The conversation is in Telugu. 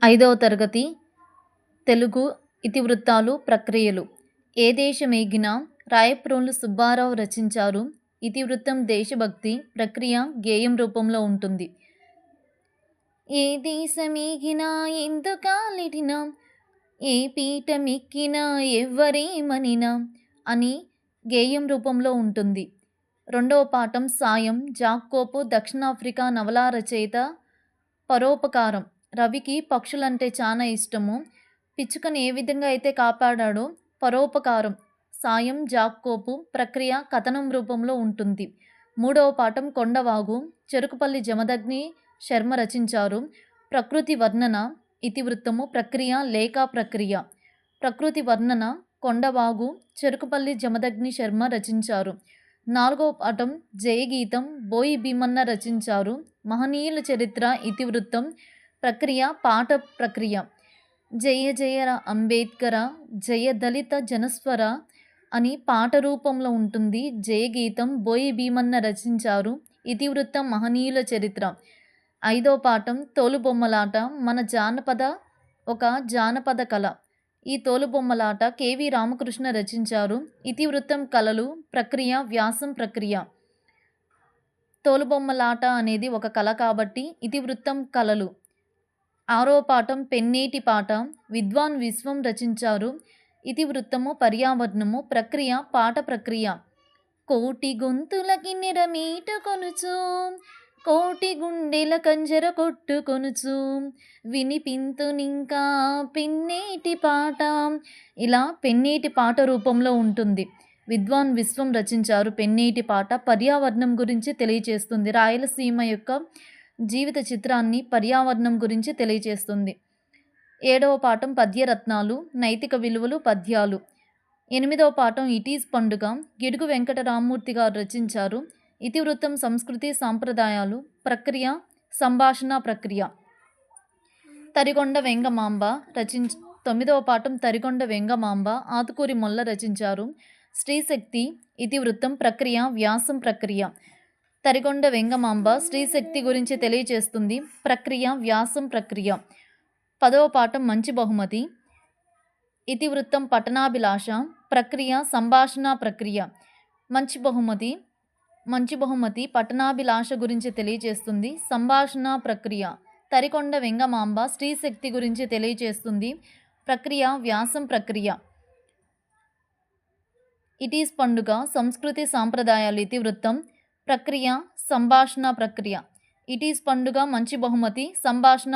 ఐదవ తరగతి తెలుగు ఇతివృత్తాలు ప్రక్రియలు. ఏ దేశమేగినా రాయప్రోలు సుబ్బారావు రచించారు. ఇతివృత్తం దేశభక్తి, ప్రక్రియ గేయం రూపంలో ఉంటుంది. ఏ దేశమేగినా ఎందుకాలిటినా, ఏ పీఠమెక్కినా ఎవ్వరేమనినా అని గేయం రూపంలో ఉంటుంది. రెండవ పాఠం సాయం. జాకోబు దక్షిణాఫ్రికా నవలా రచయిత. పరోపకారం. రవికి పక్షులంటే చాలా ఇష్టము. పిచ్చుకను ఏ విధంగా అయితే కాపాడాడో పరోపకారం. సాయం జాకోబు. ప్రక్రియ కథనం రూపంలో ఉంటుంది. మూడవ పాఠం కొండవాగు. చెరుకుపల్లి జమదగ్ని శర్మ రచించారు. ప్రకృతి వర్ణన. ఇతివృత్తము. ప్రక్రియ లేఖ ప్రక్రియ. ప్రకృతి వర్ణన కొండవాగు చెరుకుపల్లి జమదగ్ని శర్మ రచించారు. నాలుగవ పాఠం జయగీతం. బోయి భీమన్న రచించారు. మహనీయుల చరిత్ర. ఇతివృత్తం. ప్రక్రియ పాఠ ప్రక్రియ. జయ జయ అంబేద్కర, జయ దళిత జనస్వర అని పాట రూపంలో ఉంటుంది. జయగీతం బోయి భీమన్న రచించారు. ఇతివృత్తం మహనీయుల చరిత్ర. ఐదవ పాఠం తోలుబొమ్మలాట. మన ఒక జానపద కళ. ఈ తోలుబొమ్మలాట కెవి రామకృష్ణ రచించారు. ఇతివృత్తం కళలు. ప్రక్రియ వ్యాసం ప్రక్రియ. తోలుబొమ్మలాట అనేది ఒక కళ కాబట్టి ఇతివృత్తం కళలు. ఆరో పాఠం పెన్నేటి పాట. విద్వాన్ విశ్వం రచించారు. ఇతివృత్తము పర్యావరణము. ప్రక్రియ పాట ప్రక్రియ. కోటి గొంతులకి నిరమీట కొనుచు, కోటి గుండెల కంజర కొట్టుకొనుచు, వినిపింతునింకా పెన్నేటి పాట. ఇలా పెన్నేటి పాట రూపంలో ఉంటుంది. విద్వాన్ విశ్వం రచించారు. పెన్నేటి పాట పర్యావరణం గురించి తెలియచేస్తుంది. రాయలసీమ యొక్క జీవిత చిత్రాన్ని పర్యావరణం గురించి తెలియచేస్తుంది. ఏడవ పాఠం పద్యరత్నాలు. నైతిక విలువలు పద్యాలు. ఎనిమిదవ పాఠం ఇటీజ్ పండుగ. గిడుగు వెంకటరామూర్తి గారు రచించారు. ఇతివృత్తం సంస్కృతి సాంప్రదాయాలు. ప్రక్రియ సంభాషణ ప్రక్రియ. తరిగొండ వెంగమాంబ తొమ్మిదవ పాఠం తరిగొండ వెంగమాంబ. ఆతుకూరి మొల్ల రచించారు. స్త్రీశక్తి. ఇతివృత్తం ప్రక్రియ వ్యాసం ప్రక్రియ. తరిగొండ వెంగమాంబ స్త్రీశక్తి గురించి తెలియచేస్తుంది. ప్రక్రియ వ్యాసం ప్రక్రియ. పదవ పాఠం మంచి బహుమతి. ఇతివృత్తం పఠనాభిలాష. ప్రక్రియ సంభాషణ ప్రక్రియ. మంచి బహుమతి పఠనాభిలాష గురించి తెలియచేస్తుంది. సంభాషణ ప్రక్రియ. తరికొండ వెంగమాంబ స్త్రీశక్తి గురించి తెలియచేస్తుంది. ప్రక్రియ వ్యాసం ప్రక్రియ. ఇటీస్ పండుగ సంస్కృతి సాంప్రదాయాలు. ఇతివృత్తం ప్రక్రియ సంభాషణ ప్రక్రియ. ఇటీస్ పండుగ మంచి బహుమతి సంభాషణ